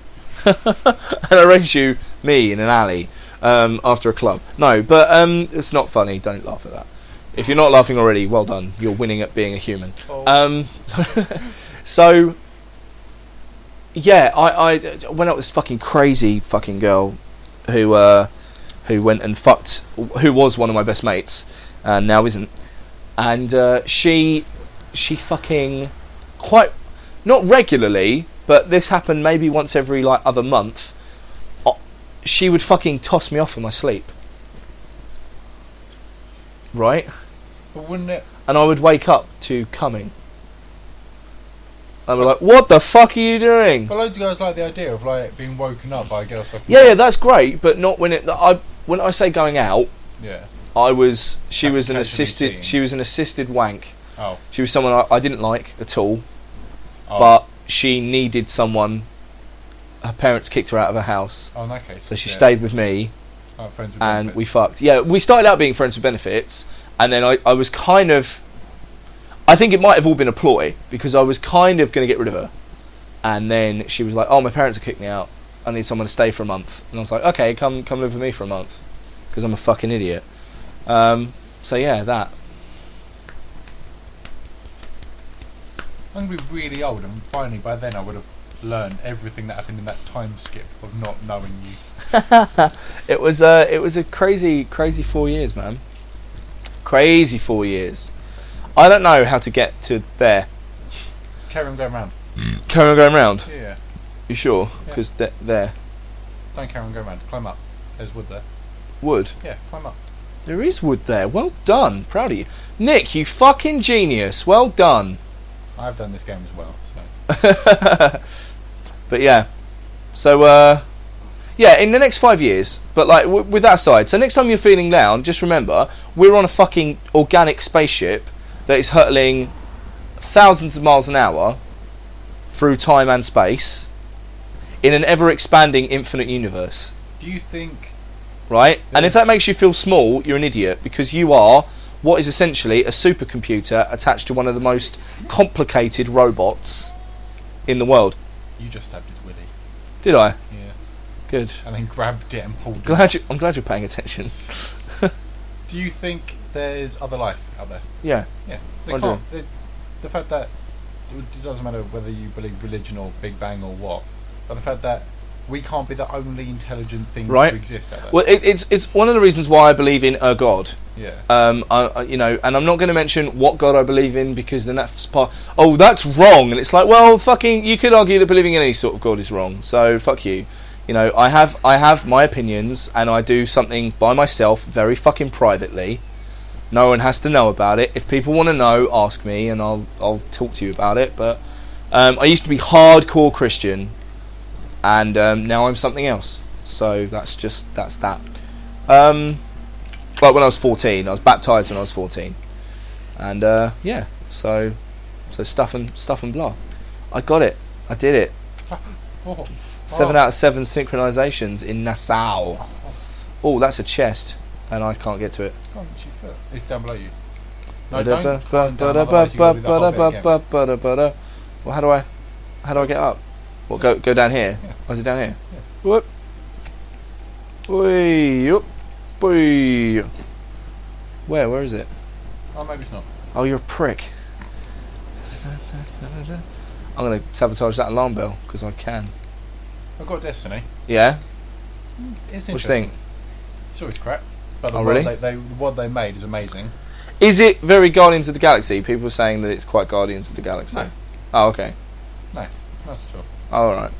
And I raised me in an alley after a club. No, but it's not funny. Don't laugh at that. If you're not laughing already, well done. You're winning at being a human. Oh. So yeah, I went out with this fucking crazy fucking girl who went and fucked, who was one of my best mates and now isn't. And she fucking quite, not regularly, but this happened maybe once every like other month. She would fucking toss me off in my sleep. Right? But wouldn't it? And I would wake up to coming. And we're like, what the fuck are you doing? But loads of guys like the idea of like being woken up by a girl. Yeah, that's great, but not when when I say going out. Yeah. She was an assisted wank. Oh. She was someone I didn't like at all. Oh. But she needed someone. Her parents kicked her out of her house. Oh, in that case. So she stayed with me. Oh, friends with and benefits. We fucked. Yeah, we started out being friends with benefits, and then I was kind of... I think it might have all been a ploy, because I was kind of going to get rid of her. And then she was like, oh, my parents have kicked me out. I need someone to stay for a month. And I was like, okay, come live with me for a month. Because I'm a fucking idiot. So yeah, that. I'm going to be really old, and finally by then I would have learn everything that happened in that time skip of not knowing you. It was a crazy 4 years, man. Crazy 4 years. I don't know how to get to there. Carry on going round. Carry on going round. Yeah. You sure? Yeah. Because there. Don't carry on going round. Climb up. There's wood there. Wood. Yeah, climb up. There is wood there. Well done. Proud of you, Nick. You fucking genius. Well done. I've done this game as well. So. But yeah. So yeah, in the next 5 years. But like with that aside, so next time you're feeling down, just remember we're on a fucking organic spaceship that is hurtling thousands of miles an hour through time and space in an ever-expanding infinite universe. Do you think... Right? And if that makes you feel small, you're an idiot, because you are what is essentially a supercomputer attached to one of the most complicated robots in the world. You just stabbed his willy. Did I? Yeah. Good. And then grabbed it and pulled it. I'm glad you're paying attention. Do you think there's other life out there? Yeah. Yeah. I do. The fact that it doesn't matter whether you believe religion or Big Bang or what, but the fact that we can't be the only intelligent thing to exist out there. Well, it's one of the reasons why I believe in a God. Yeah. You know, and I'm not going to mention what God I believe in, because then that's part. Oh, that's wrong, and it's like, well, fucking, you could argue that believing in any sort of God is wrong. So fuck you. You know, I have my opinions, and I do something by myself, very fucking privately. No one has to know about it. If people want to know, ask me, and I'll talk to you about it. But I used to be hardcore Christian, and now I'm something else. So that's that. Like when I was 14, I was baptised when I was 14, and yeah. So stuff and blah. I got it. I did it. 7 out of 7 synchronisations in Nassau. Oh, that's a chest, and I can't get to it. Go on, it's your foot. It's down below you. No, don't climb down, otherwise you've got to do the whole bit again. Well, how do I get up? What, go down here? Yeah. Oh, is it down here? Yeah. Whoop. Whee, up, whee. Where is it? Oh, maybe it's not. Oh, you're a prick. I'm going to sabotage that alarm bell, because I can. I've got Destiny. Yeah? It's What do you interesting. think? It's always crap. But the Oh, world really? the world they made is amazing. Is it very Guardians of the Galaxy? People are saying that it's quite Guardians of the Galaxy. No. Oh, okay. No, not at all. Oh, alright.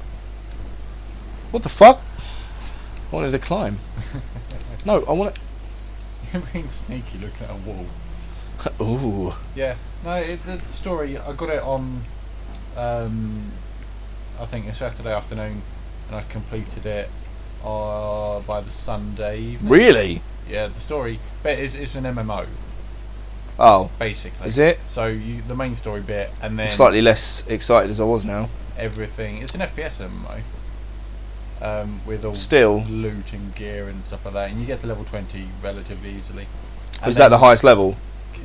What the fuck? I wanted to climb. No, I want You're being sneaky looking at a wall. to... Ooh. Yeah. No, the story, I got it on, I think a Saturday afternoon, and I completed it by the Sunday evening. Really? Yeah, the story, but it's an MMO, Oh. basically. Is it? So the main story bit, and then I'm slightly less excited as I was now. everything. It's an FPS MMO, with all Still. loot and gear and stuff like that, and you get to level 20 relatively easily. Is that the highest level?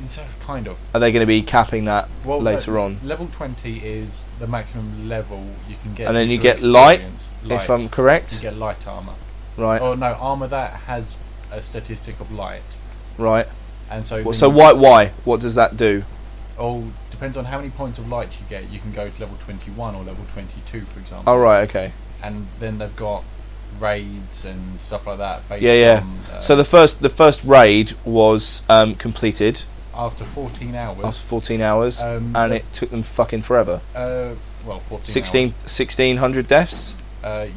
It's kind of. Are they going to be capping that Well, later on? Level 20 is the maximum level you can get. And then to you for get light, experience. if I'm correct? You get light armor. Right, Oh no, armor that has a statistic of light, right. and so. Well, then so why? What does that do? Oh, depends on how many points of light you get. You can go to level 21 or level 22, for example. Oh, right, okay. And then they've got raids and stuff like that. Based Yeah. On, So the first raid was completed after 14 hours. after 14 hours, and it took them fucking forever. Well, 14 1600 deaths? hours.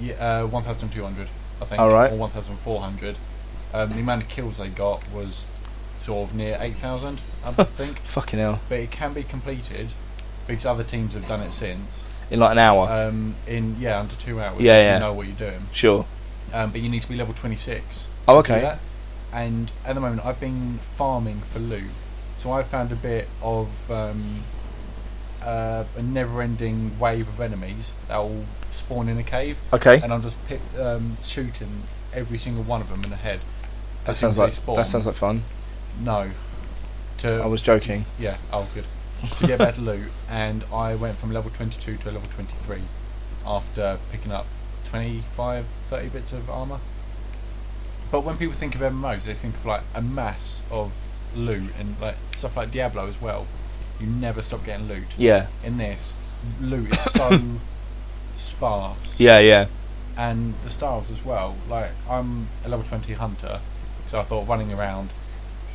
1,200, I think. Alright. Or 1,400. The amount of kills they got was sort of near 8,000, I think. Fucking hell. But it can be completed because other teams have done it since. In like an hour? In under 2 hours. Yeah, if yeah. You know what you're doing. Sure. But you need to be level 26. Oh, to do okay. that. And at the moment, I've been farming for loot, so I found a bit of a never-ending wave of enemies that will spawn in a cave. Okay. And I'm just shooting every single one of them in the head. That As soon sounds as they like spawn. fun. No. I was joking. Yeah. Oh, good. To get better loot, and I went from level 22 to level 23 after picking up 25, 30 bits of armor. But when people think of MMOs, they think of like a mass of loot and like stuff like Diablo as well. You never stop getting loot. Yeah. In this, loot is so sparse. Yeah. And the styles as well. Like, I'm a level 20 hunter, so I thought running around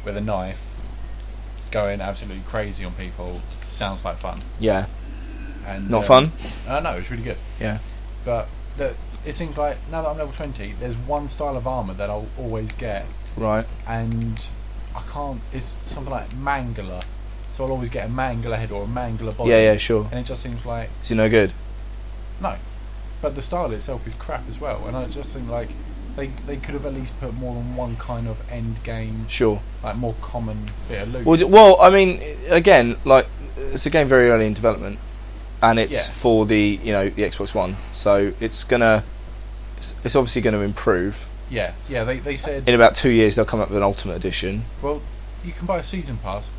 with a knife, going absolutely crazy on people, sounds like fun. Yeah. And Not fun? No, it's really good. Yeah. But it seems like now that I'm level 20, there's one style of armour that I'll always get. Right. And I can't. It's something like Mangler. So I'll always get a Mangler head or a Mangler body. Yeah, sure. And it just seems like... Is it no good? No. But the style itself is crap as well. And I just think like they could have at least put more than one kind of end game. Sure. Like more common bit of loot. Well, I mean, again, like, it's a game very early in development, and it's for the the Xbox One, so it's obviously gonna improve. Yeah. They said In about 2 years they'll come up with an Ultimate Edition. Well, you can buy a season pass.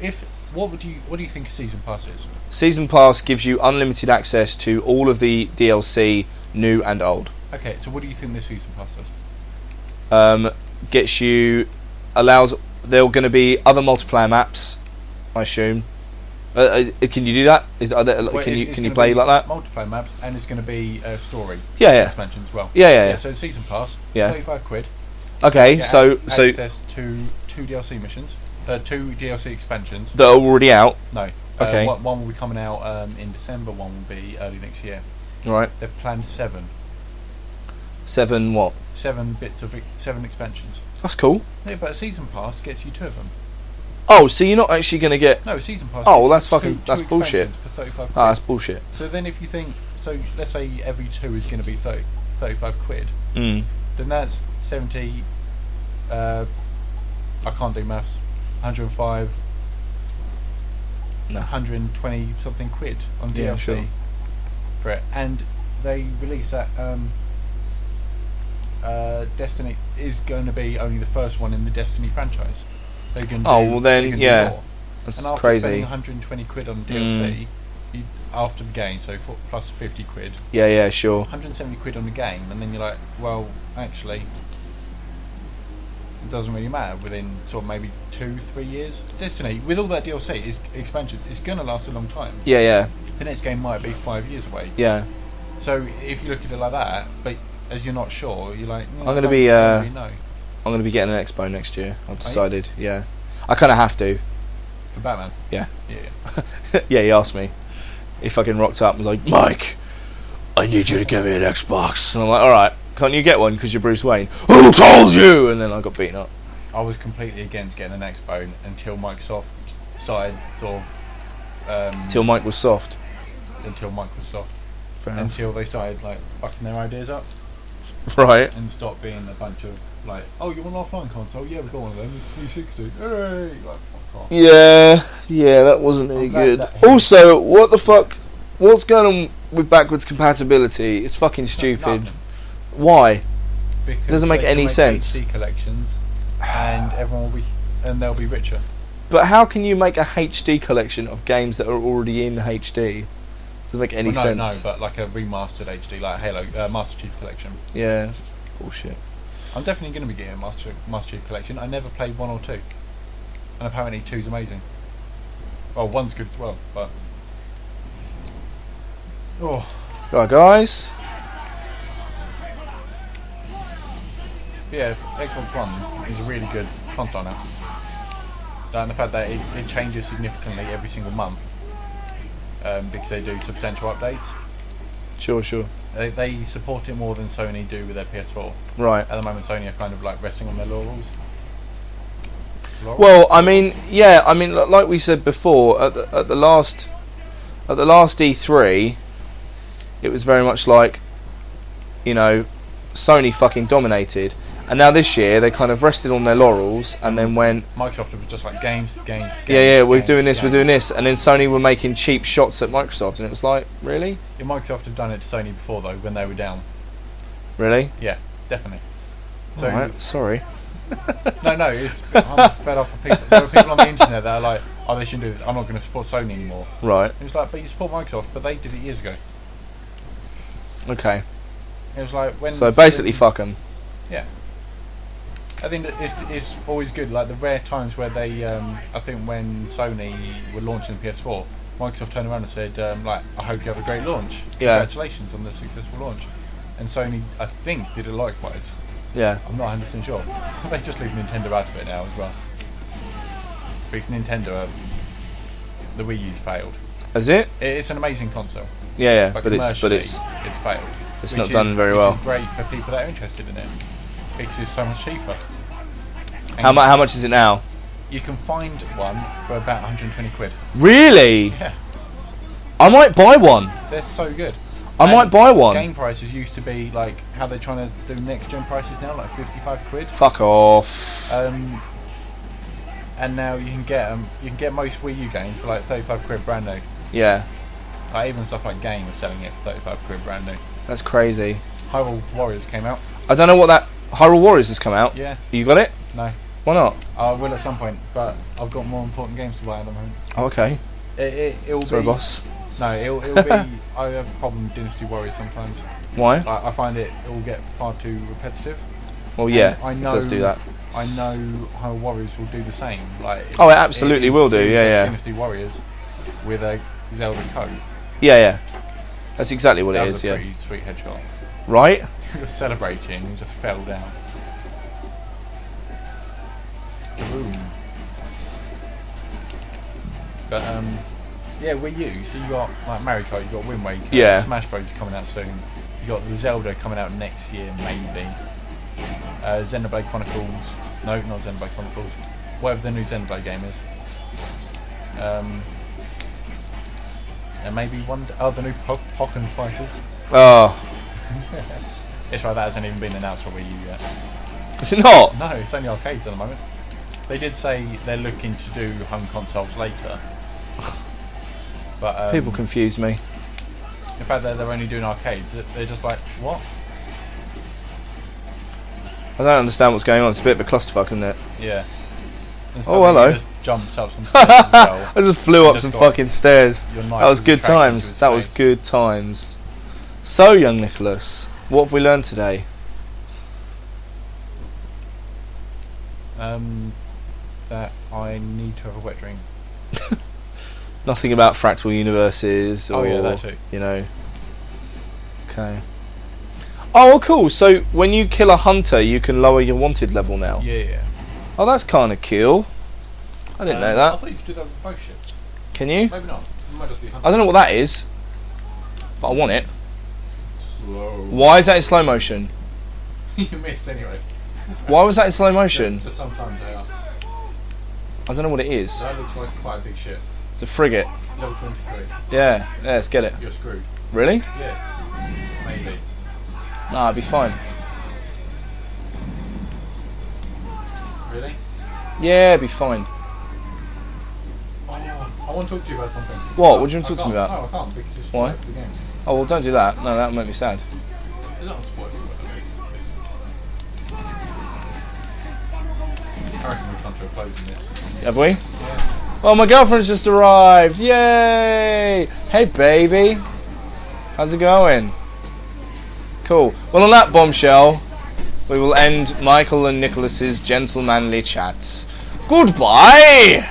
What do you think a season pass is? Season Pass gives you unlimited access to all of the DLC, new and old. Okay, so what do you think this season pass does? Allows there are going to be other multiplayer maps, I assume. Can you do that? Can you play like that? Multiplayer maps, and it's going to be a story. Yeah. Mentioned as well. Yeah. So season pass, Yeah. £35. Okay, so access to 2 DLC missions, 2 DLC expansions. that are already out. No. Okay. One will be coming out in December. One will be early next year. Right. They've planned 7. 7 what? 7 expansions. That's cool. Yeah, but a season pass gets you 2 of them. Oh, so you're not actually going to get... No, a season pass. Oh, well, that's gets fucking... two that's bullshit. For £35. Ah, that's bullshit. So then if you think... So let's say every 2 is going to be £35. Mm. Then that's 70... I can't do maths. 105... No. 120 something quid on DLC. Yeah, sure. For it. And they release that... Destiny is going to be only the first one in the Destiny franchise. They're going to well then, yeah. That's and after crazy. spending 120 quid on DLC, after the game, so plus 50 quid. Yeah, sure. 170 quid on the game, and then you're like, well, actually, it doesn't really matter within sort of maybe 2-3 years. Destiny, with all that DLC, expansions, it's going to last a long time. Yeah. The next game might be 5 years away. Yeah. So if you look at it like that, but as you're not sure, you're like, I'm going to be I'm going to be getting an Expo next year. I've decided. Yeah. I kind of have to. For Batman. Yeah. Yeah. Yeah, he asked me. He fucking rocked up and was like, Mike, I need you to give me an Xbox. And I'm like, alright, can't you get one because you're Bruce Wayne? Who told you? And then I got beaten up. I was completely against getting an Xbox until Microsoft started sort of... Till Mike was soft. Until Microsoft. Fair enough. Until they started like fucking their ideas up. Right. And stopped being a bunch of like, oh, you want an offline console? Yeah, we've got one of them. It's 360. Hooray! Like, fuck off. Yeah, that wasn't any good. Also, what the fuck? What's going on with backwards compatibility? It's fucking stupid. Nothing. Why? Because Doesn't make they any can sense. HD collections, and everyone will be, and they'll be richer. But how can you make a HD collection of games that are already in HD? Doesn't make any sense. No, but like a remastered HD, like Halo Master Chief Collection. Yeah, bullshit. I'm definitely going to be getting a Master Chief Collection. I never played 1 or 2, and apparently 2's amazing. Well, 1's good as well, but Right, guys. yeah, Xbox One is a really good console now. And the fact that it changes significantly every single month. Because they do substantial updates. Sure. They support it more than Sony do with their PS4. Right. At the moment, Sony are kind of like resting on their laurels. Well, I mean, like we said before, at the last E3, it was very much like, Sony fucking dominated, and now this year they kind of rested on their laurels and then went, Microsoft was just like games. we're doing this, and then Sony were making cheap shots at Microsoft, and it was like, really? Yeah, Microsoft have done it to Sony before though, when they were down. Really? Yeah, definitely. So, alright, sorry. no, I'm fed off of people. There are people on the internet that are like, oh, they shouldn't do this. I'm not going to support Sony anymore. Right. It was like, but you support Microsoft, but they did it years ago. Okay. It was like when. So basically, fuck them. Yeah. I think that it's always good. Like the rare times where they, I think when Sony were launching the PS4, Microsoft turned around and said, like, I hope you have a great launch. Yeah. Congratulations on the successful launch. And Sony, I think, did it likewise. Yeah. I'm not 100% sure. They just leave Nintendo out of it now as well. Because Nintendo, the Wii U failed. Is it? It's an amazing console. Yeah, But but it's failed. it's Which not done very which well. is great for people that are interested in it because it's so much cheaper. And How much is it now? You can find one for about 120 quid. Really? Yeah, I might buy one. they're so good. I might buy one. Game prices used to be like how they're trying to do next gen prices now, like 55 quid. Fuck off. And now you can get You can get most Wii U games for like 35 quid brand new. Yeah, Like even stuff like Game is selling it for 35 quid brand new. that's crazy. Hyrule Warriors came out. I don't know what that Hyrule Warriors has come out. Yeah. You got it? No, Why not? I will at some point, but I've got more important games to play at the moment. Oh, okay. It'll Sorry, be. boss. No, it'll be. I have a problem with Dynasty Warriors sometimes. Why? I find it will get far too repetitive. Well, yeah, I know, it does do that. I know how Warriors will do the same. Like. Oh, it absolutely will do. Yeah, yeah. Dynasty Warriors with a Zelda coat. Yeah. That's exactly what That it was is. a Yeah. pretty sweet headshot. Right? He was celebrating and just fell down. Boom. But yeah, Wii U. So you got like Mario Kart, you got Wind Waker, Yeah. Smash Bros coming out soon. You got the Zelda coming out next year, maybe. Xenoblade Chronicles. No, not Xenoblade Chronicles. Whatever the new Xenoblade game is. And maybe the new Pokken Fighters. Oh, It's right, that hasn't even been announced for Wii U yet. is it not? No, it's only arcades at the moment. They did say they're looking to do home consoles later. But People confuse me. the fact that they're only doing arcades, they're just like, what? I don't understand what's going on. It's a bit of a clusterfuck, isn't it? Yeah. And Oh, hello. you just jumped up some stairs as well. I just flew up Just some got fucking stairs. your knife That was was good attracted to times. his That was face. good times. So, young Nicholas, what have we learned today? That I need to have a wet dream. Nothing about fractal universes or, Oh, yeah, that too. you know. Okay. Oh, cool. So, when you kill a hunter, you can lower your wanted level now. Yeah. Oh, that's kind of cool. I didn't know I that. thought you could do that with both ships. Can you? Maybe not. It might just be I don't know what that is, but I want it. slow. Why is that in slow motion? You missed anyway. Why was that in slow motion? Just sometimes they are. I don't know what it is. That looks like quite a big ship. It's a frigate. Level 23. Yeah, let's get it. You're screwed. Really? Yeah. Maybe. Nah, it'd be fine. Really? Yeah, it'd be fine. Oh, I want to talk to you about something. What? What do you want to I talk to me can't. about? No, I can't because it's Why? the game. Oh, well, don't do that. No, that'll make me sad. It's not a spoiler. I reckon we've come to a close in this. Have we? Yeah. Oh, my girlfriend's just arrived. Yay! Hey, baby. How's it going? Cool. Well, on that bombshell, we will end Michael and Nicholas's gentlemanly chats. Goodbye!